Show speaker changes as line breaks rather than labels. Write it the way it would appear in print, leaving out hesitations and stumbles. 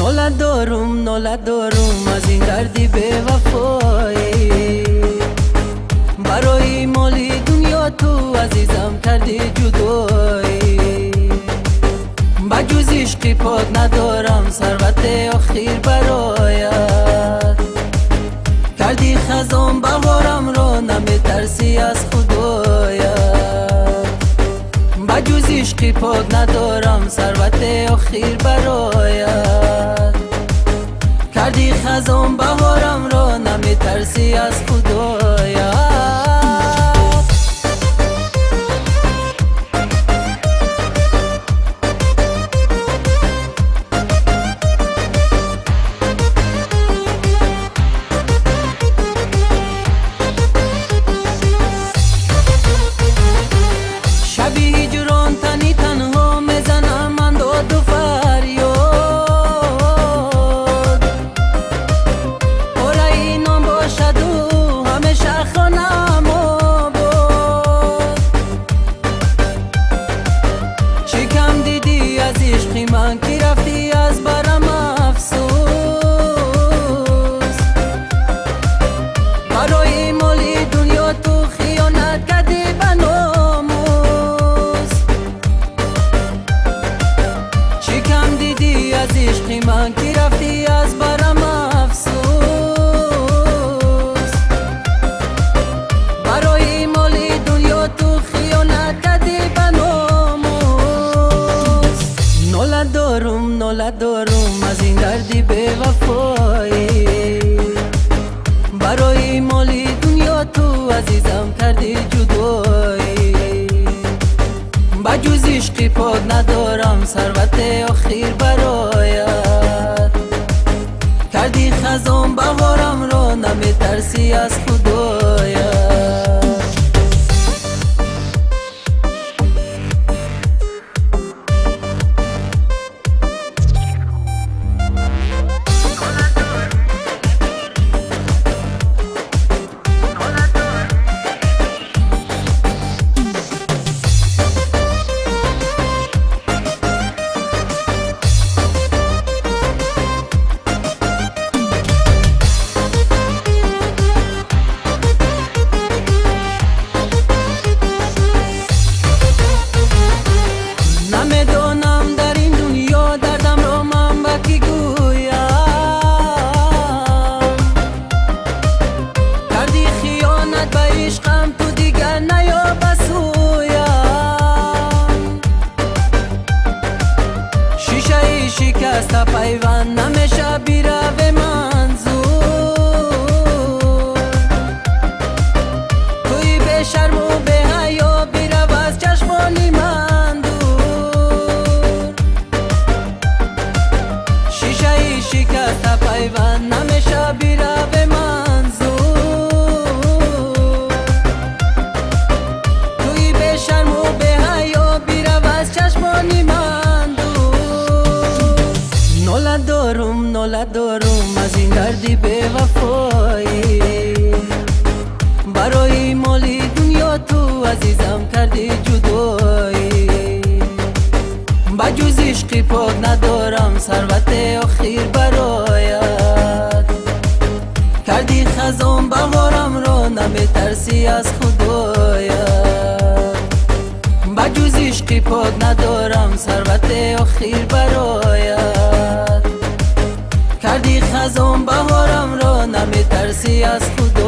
نالدارم از این دردی به وفایی، برای مالی دنیا تو عزیزم کردی جدایی. بجز عشقی پاک ندارم ثروت آخر برایت، کردی خزان بهارم را نمیترسی از خدایت. بجز عشقی پاک ندارم ثروت آخر برایت، کردی خزان بهارم را نمیترسی از خدایت. من کی رفتی از برم افسوس، برای مالی دنیا تو خیانت کردی به ناموس. چی کم دیدی از عشق من کی رفتی از برم افسوس، برای مالی دنیا تو خیانت کردی به نالدارم از این دردی به وفایی، برای مالی دنیا تو عزیزم کردی جدایی. بجز عشقی پاک ندارم ثروت آخر برایت، کردی خزان بهارم را نمیترسی از خدایت. نمیدانم در این دنیا دردم را من به کی گویم، کردی خیانت به عشقم تو دیگر نیا بسویم. شیشه شکسته پیوند نمیشه بیره به منظور، توی به شرم و به حیا بیره از چشمانی من. شکست پیوند نمیشه بیره به منظور، توی به شرم و به حیا بیره از چشمانی من دور. نالدارم از این دردی به وفایی، برای مالی دنیا تو عزیزم کردی جدایی. بجز عشقی پاک ندارم ثروت آخر برایت، کردی خزان بهارم را نمیترسی از خدایت. بجز عشقی پاک ندارم ثروت آخر برایت، کردی خزان بهارم را نمیترسی از خدایت.